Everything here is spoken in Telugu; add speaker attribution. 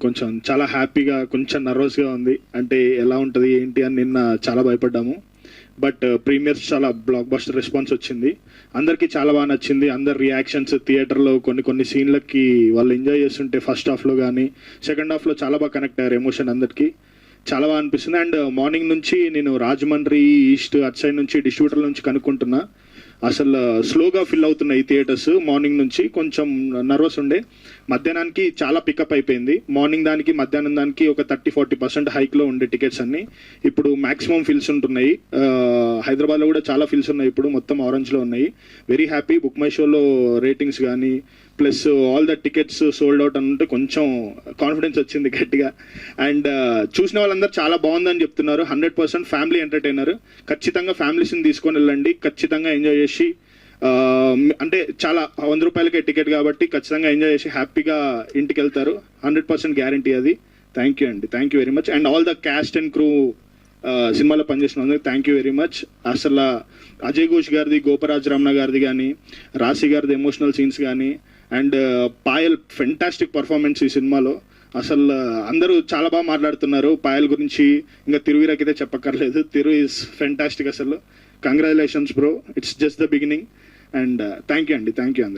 Speaker 1: కొంచెం చాలా హ్యాపీగా, కొంచెం నర్వస్గా ఉంది. అంటే ఎలా ఉంటుంది ఏంటి అని నిన్న చాలా భయపడ్డాము. బట్ ప్రీమియర్స్ చాలా బ్లాక్ బస్టర్ రెస్పాన్స్ వచ్చింది. అందరికీ చాలా బాగా నచ్చింది. అందరి రియాక్షన్స్ థియేటర్లో కొన్ని సీన్లకి వాళ్ళు ఎంజాయ్ చేస్తుంటే ఫస్ట్ హాఫ్లో కానీ సెకండ్ హాఫ్లో చాలా బాగా కనెక్ట్ అయ్యారు. ఎమోషన్ అందరికీ చాలా బాగా అనిపిస్తుంది. అండ్ మార్నింగ్ నుంచి నేను రాజమండ్రి ఈస్ట్ అటు సైడ్ నుంచి డిస్ట్రిబ్యూటర్ నుంచి కనుక్కుంటున్నా, అసలు స్లోగా ఫిల్ అవుతున్నాయి థియేటర్స్. మార్నింగ్ నుంచి కొంచెం నర్వస్ ఉండే, మధ్యాహ్నానికి చాలా పికప్ అయిపోయింది. మార్నింగ్ దానికి మధ్యాహ్నం దానికి ఒక 30-40% హైక్లో ఉండే టికెట్స్ అన్ని ఇప్పుడు మ్యాక్సిమం ఫిల్స్ ఉంటున్నాయి. హైదరాబాద్లో కూడా చాలా ఫిల్స్ ఉన్నాయి, ఇప్పుడు మొత్తం ఆరెంజ్లో ఉన్నాయి. Very happy. బుక్ మై షోలో రేటింగ్స్ కానీ plus all the tickets sold out అంటే కొంచెం కాన్ఫిడెన్స్ వచ్చింది గట్టిగా. అండ్ చూసిన వాళ్ళందరూ చాలా బాగుందని చెప్తున్నారు. 100% ఫ్యామిలీ ఎంటర్టైనర్. ఖచ్చితంగా ఫ్యామిలీస్ని తీసుకొని వెళ్ళండి, ఖచ్చితంగా ఎంజాయ్ చేసి, అంటే చాలా 100 రూపాయలకే టికెట్ కాబట్టి ఖచ్చితంగా ఎంజాయ్ చేసి హ్యాపీగా ఇంటికి వెళ్తారు. 100% గ్యారంటీ అది. థ్యాంక్ యూ అండి, thank you very much. And all the cast and crew సినిమాలో పనిచేసిన థ్యాంక్ యూ వెరీ మచ్. అసలు అజయ్ ఘోష్ గారిది, గోపరాజ్ రమణ గారిది కానీ, రాశి గారిది ఎమోషనల్ సీన్స్ కానీ, అండ్ పాయల్ ఫెంటాస్టిక్ పర్ఫార్మెన్స్ ఈ సినిమాలో. అసలు అందరూ చాలా బాగా మాట్లాడుతున్నారు పాయల్ గురించి. ఇంకా తిరువీరకైతే చెప్పక్కర్లేదు. తిరు ఈజ్ ఫెంటాస్టిక్. అసలు congratulations bro, it's just the beginning. And thank you అండి, థ్యాంక్ యూ అందరు.